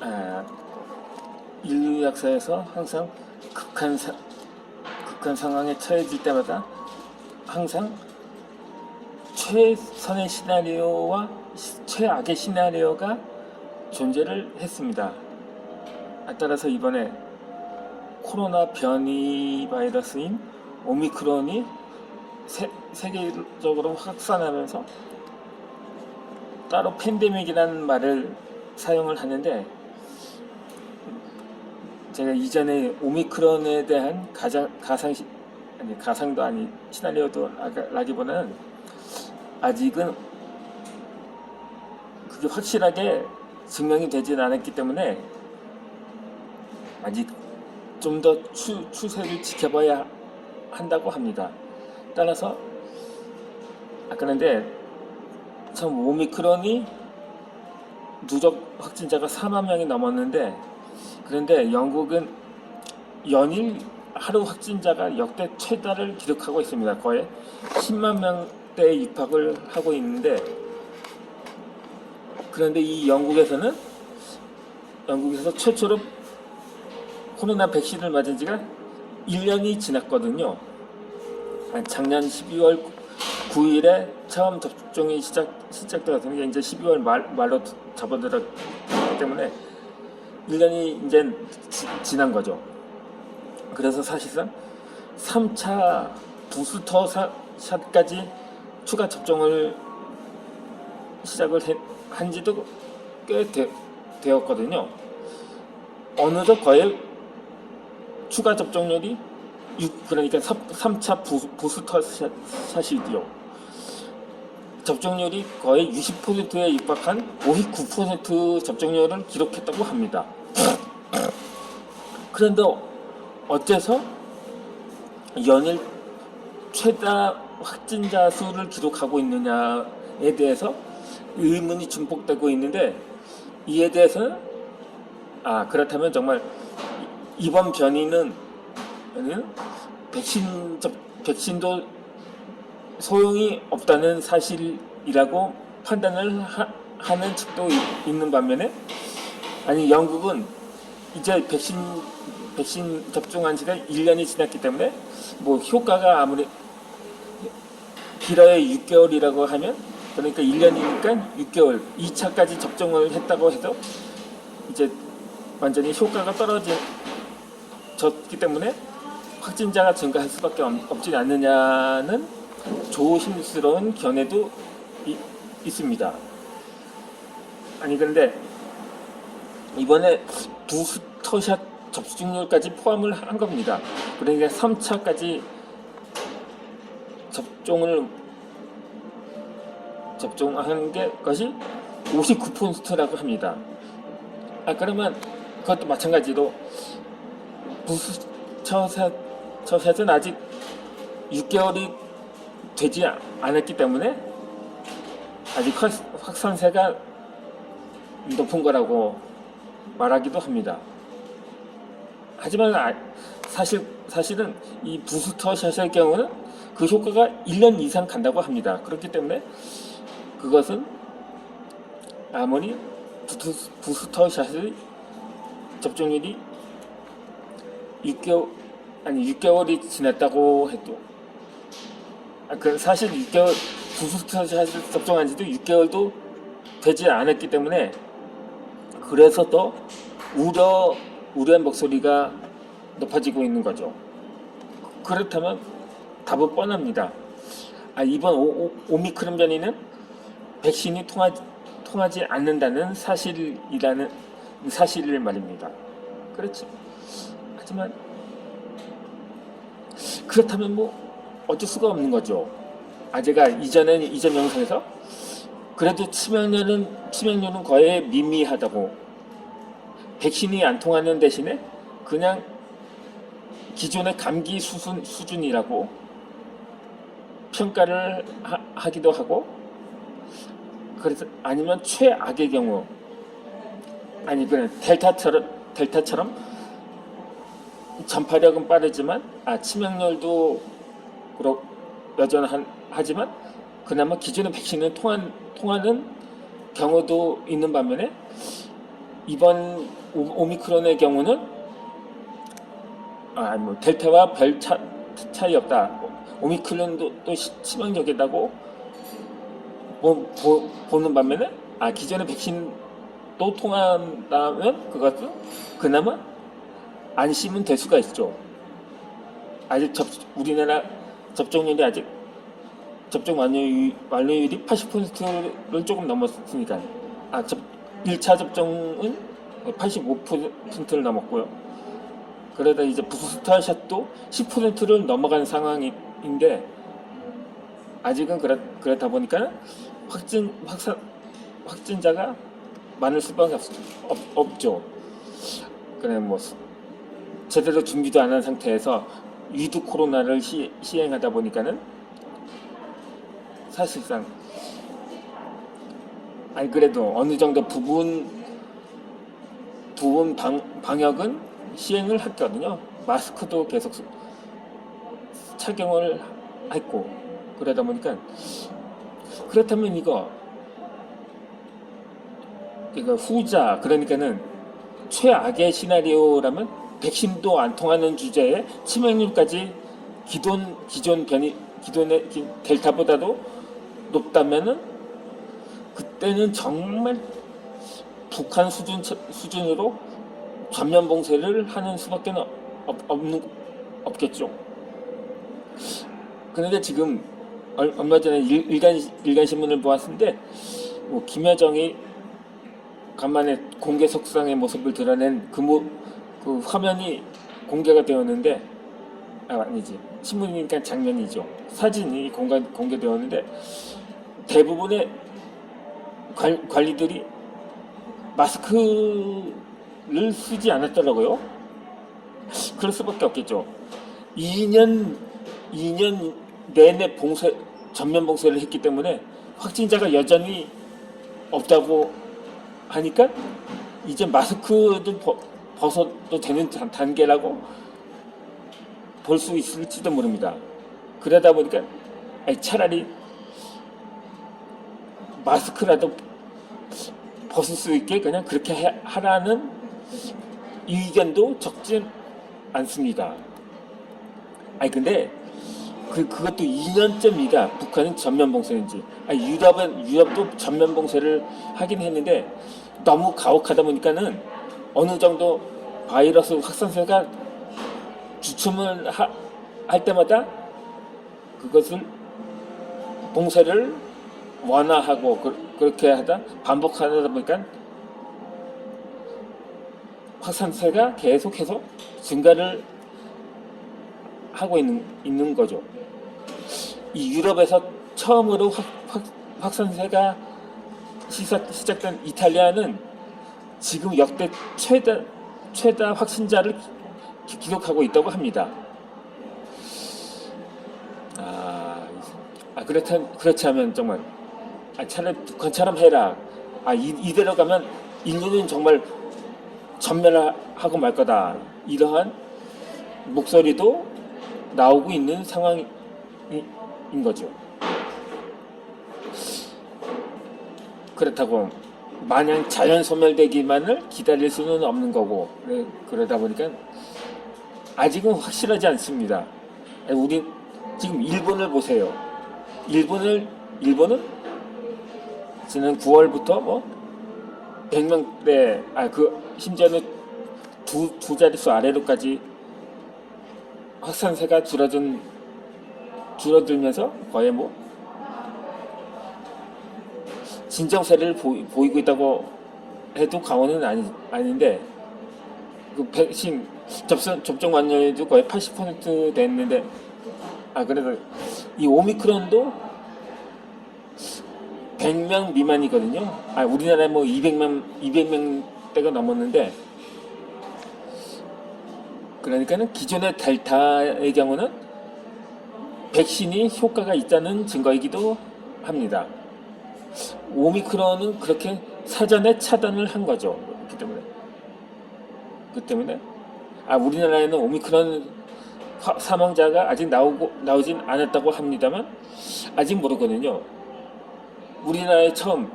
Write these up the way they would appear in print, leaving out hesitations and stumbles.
아, 인류 역사에서 항상 극한 상황에 처해질 때마다 항상 최선의 시나리오와 최악의 시나리오가 존재를 했습니다. 따라서 이번에 코로나 변이 바이러스인 오미크론이 세계적으로 확산하면서 따로 팬데믹이라는 말을 사용을 하는데, 제가 이전에 오미크론에 대한 가상도 아니 시나리오도 라기보다는 아직은 그게 확실하게 증명이 되진 않았기 때문에 아직 좀 더 추세를 지켜봐야 한다고 합니다. 따라서 그런데 참 오미크론이 누적 확진자가 4만 명이 넘었는데, 그런데 영국은 연일 하루 확진자가 역대 최다를 기록하고 있습니다. 거의 10만 명대에 육박을 하고 있는데, 그런데 이 영국에서 최초로 코로나 백신을 맞은 지가 1년이 지났거든요. 작년 12월 9일에 처음 접종이 시작되었으니까 이제 12월 말로 접어들었기 때문에 1년이 이제 지난 거죠. 그래서 사실상 3차 부스터 샷까지 추가 접종을 시작을 한 지도 꽤 되었거든요. 어느덧 거의 추가 접종률이 그러니까 3차 부스터 샷이죠. 접종률이 거의 60%에 육박한 59% 접종률을 기록했다고 합니다. 그런데 어째서 연일 최다 확진자 수를 기록하고 있느냐에 대해서 의문이 증폭되고 있는데, 이에 대해서는 그렇다면 정말 이번 변이는 백신도 소용이 없다는 사실이라고 판단을 하는 측도 있는 반면에, 영국은 이제 백신 접종한 지가 1년이 지났기 때문에 뭐 효과가 아무리 길어야 6개월이라고 하면, 그러니까 1년이니까 6개월 2차까지 접종을 했다고 해도 이제 완전히 효과가 떨어졌기 때문에 확진자가 증가할 수밖에 없지 않느냐는 조심스러운 견해도 있습니다. 그런데 이번에 부스터샷 접종률까지 포함을 한 겁니다. 그러니까 3차까지 접종한 것이 59%라고 합니다. 그러면 그것도 마찬가지로 부스터샷은 아직 6개월이 되지 않았기 때문에 아직 확산세가 높은 거라고 말하기도 합니다. 하지만 사실은 이 부스터샷의 경우는 그 효과가 1년 이상 간다고 합니다. 그렇기 때문에 그것은 아무리 부스터샷의 접종률이 6개월이 지났다고 해도, 사실 부스터샷을 접종한 지도 6개월도 되지 않았기 때문에, 그래서 더 우려한 목소리가 높아지고 있는 거죠. 그렇다면 답은 뻔합니다. 이번 오미크론 변이는 백신이 통하지 않는다는 사실을 말입니다. 그렇지. 하지만 그렇다면 뭐 어쩔 수가 없는 거죠. 제가 이전 영상에서 그래도 치명률은 거의 미미하다고, 백신이 안 통하는 대신에 그냥 기존의 감기 수준이라고 평가를 하기도 하고, 그래서 아니면 최악의 경우, 그냥 델타처럼 전파력은 빠르지만 치명률도 여전하지만 그나마 기존의 백신은 통하는 경우도 있는 반면에, 이번 오미크론의 경우는 뭐 델타와 별 차이 없다. 오미크론도 또 치명적이다고 보는 반면에 기존의 백신도 통한다면 그것도 그나마 안심은 될 수가 있죠. 아직 우리나라 접종률이 아직 접종 완료율이 80%를 조금 넘었으니까 1차 접종은 85%를 넘었고요. 그러다 이제 부스터샷도 10%를 넘어간 상황인데 아직은 그렇다 보니까 확진자가 많을 수밖에 없죠. 그래 뭐 제대로 준비도 안 한 상태에서 위드 코로나를 시행하다 보니까는 사실상 그래도 어느 정도 부분 방역은 시행을 했거든요. 마스크도 계속 착용을 했고 그러다 보니까 그렇다면 이거 후자 그러니까는 최악의 시나리오라면 백신도 안 통하는 주제에 치명률까지 기존의 델타보다도 높다면은 그때는 정말 북한 수준으로 전면 봉쇄를 하는 수밖에 없겠죠. 그런데 지금 얼마 전에 일간 신문을 보았는데 김여정이 간만에 공개 석상의 모습을 드러낸 그 화면이 공개가 되었는데 아니지 신문이니까 장면이죠. 사진이 공개되었는데 대부분의 관리들이 마스크를 쓰지 않았더라고요. 그럴 수밖에 없겠죠. 2년 내내 전면 봉쇄를 했기 때문에 확진자가 여전히 없다고 하니까 이제 마스크도 벗어도 되는 단계라고 볼 수 있을지도 모릅니다. 그러다 보니까 차라리 마스크라도 벗을 수 있게 그냥 그렇게 하라는 의견도 적지 않습니다. 근데 그것도 2년쯤이다. 북한은 전면 봉쇄인지. 유럽도 전면 봉쇄를 하긴 했는데 너무 가혹하다 보니까는 어느 정도 바이러스 확산세가 주춤을 할 때마다 그것을 봉쇄를 완화하고 그렇게 하다 반복하다 보니까 확산세가 계속해서 증가를 하고 있는 거죠. 이 유럽에서 처음으로 확산세가 시작된 이탈리아는 지금 역대 최다 확진자를 기록하고 있다고 합니다. 그렇지 않으면 정말 차라리 북한처럼 해라. 이대로 가면 인류는 정말 전멸하고 말 거다. 이러한 목소리도 나오고 있는 상황인 거죠. 그렇다고 마냥 자연 소멸되기만을 기다릴 수는 없는 거고 그러다 보니까 아직은 확실하지 않습니다. 우리 지금 일본을 보세요. 일본은 지난 9월부터 100명대 심지어는 두 자릿수 아래로까지 확산세가 줄어들면서 거의 진정세를 보이고 있다고 해도 과언은 아닌데 그 백신 접종 완료율도 거의 80% 됐는데 그래도 이 오미크론도 100명 미만이거든요. 우리나라에 200명대가 넘었는데 그러니까는 기존의 델타의 경우는 백신이 효과가 있다는 증거이기도 합니다. 오미크론은 그렇게 사전에 차단을 한 거죠. 그 때문에 우리나라에는 오미크론 사망자가 아직 나오진 않았다고 합니다만 아직 모르거든요. 우리나라에 처음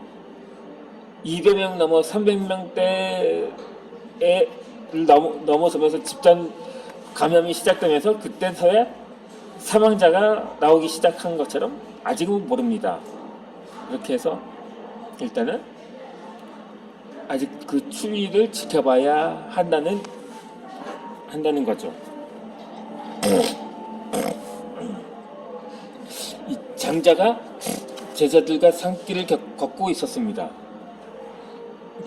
200명 넘어 300명대에 넘어서면서 집단 감염이 시작되면서 그때서야 사망자가 나오기 시작한 것처럼 아직은 모릅니다. 이렇게 해서 일단은 아직 그 추이를 지켜봐야 한다는 거죠. 이 장자가 제자들과 산길을 걷고 있었습니다.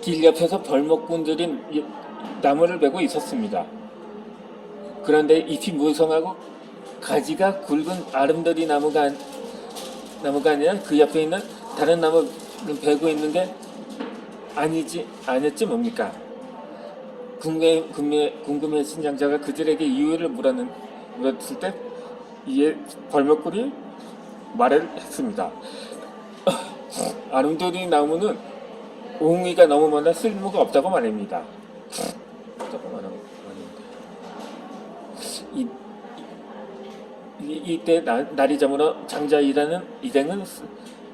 길 옆에서 벌목꾼들이 나무를 베고 있었습니다. 그런데 잎이 무성하고 가지가 굵은 아름드리 나무가 아니라 그 옆에 있는 다른 나무를 베고 있는 게 아니었지 뭡니까? 궁금해진 장자가 그들에게 이유를 물었을 때 이에 벌목꾼이 말을 했습니다. 아름드리 나무는 옹이가 너무 많아 쓸모가 없다고 말합니다. 이때 날이 저물어 장자 일행은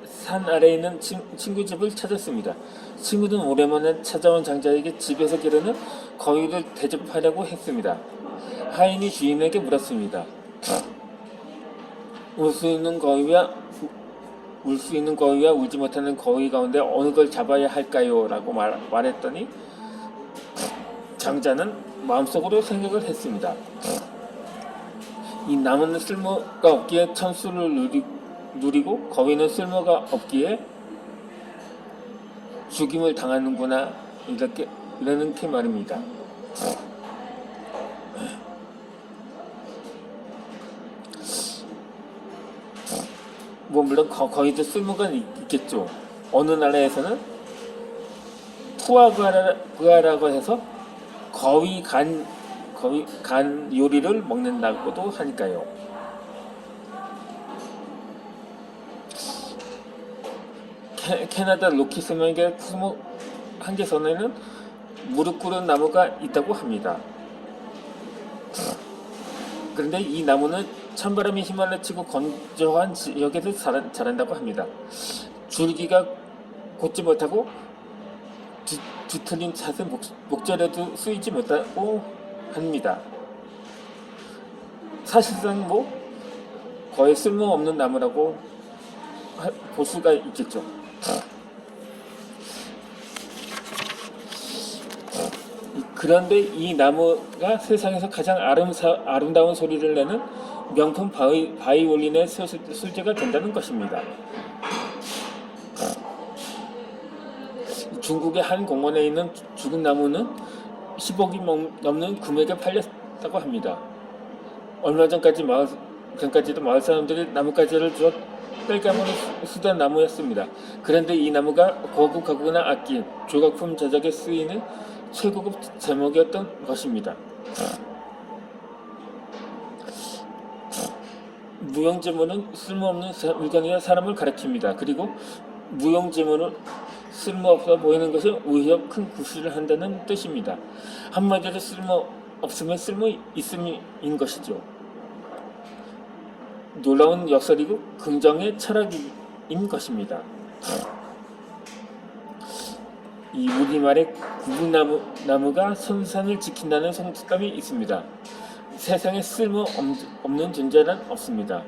산 아래에 있는 친구 집을 찾았습니다. 친구는 오랜만에 찾아온 장자에게 집에서 기르는 거위를 대접하려고 했습니다. 하인이 주인에게 물었습니다. 울 수 있는 거위와 울지 못하는 거위 가운데 어느 걸 잡아야 할까요? 라고 말했더니 장자는 마음속으로 생각을 했습니다. 이 나무는 쓸모가 없기에 천수를 누리고 거위는 쓸모가 없기에 죽임을 당하는구나 이렇게 말입니다. 뭐 물론 거위도 쓸모가 있겠죠. 어느 나라에서는 푸아그라라고 해서 거위 간 요리를 먹는다고도 하니까요. 캐나다 로키스먼의 풀무 한계선에는 무릎 꿇은 나무가 있다고 합니다. 그런데 이 나무는 찬바람이 휘말려치고 건조한 지역에서 자란다고 합니다. 줄기가 곧지 못하고 뒤틀린 잣은 목절에도 쓰이지 못하고 합니다. 사실상 거의 쓸모없는 나무라고 볼 수가 있겠죠. 그런데 이 나무가 세상에서 가장 아름다운 소리를 내는 명품 바이올린의 소재가 된다는 것입니다. 중국의 한 공원에 있는 죽은 나무는 10억이 넘는 금액에 팔렸다고 합니다. 얼마 전까지도 마을 사람들이 나뭇가지를 주워 땔감으로 쓰던 나무였습니다. 그런데 이 나무가 고급 가구나 악기, 조각품 제작에 쓰이는 최고급 제목이었던 것입니다. 무용지물은 쓸모없는 물건이나 사람을 가리킵니다. 그리고 무용지물은 쓸모없어 보이는 것은 오히려 큰 구실을 한다는 뜻입니다. 한마디로 쓸모없으면 쓸모있음인 것이죠. 놀라운 역설이고 긍정의 철학인 것입니다. 이 우리말에 구분나무가 선산을 지킨다는 속담이 있습니다. 세상에 쓸모없는 존재는 없습니다.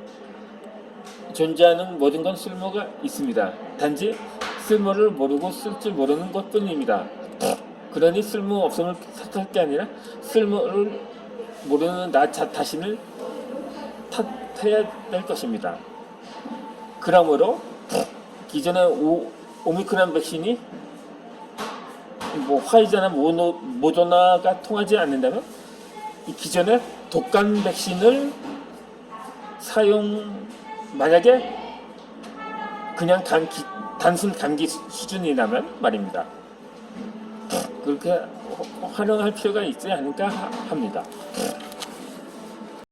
존재하는 모든 건 쓸모가 있습니다. 단지 쓸모를 모르고 쓸 줄 모르는 것뿐입니다. 그러니 쓸모없음을 탓할 게 아니라 쓸모를 모르는 나 자신을 탓해야 될 것입니다. 그러므로 기존의 오미크론 백신이 화이자나 모더나가 통하지 않는다면 이 기존의 독감 백신을 만약에 그냥 단순 감기 수준이라면 말입니다. 그렇게 활용할 필요가 있지 않을까 합니다.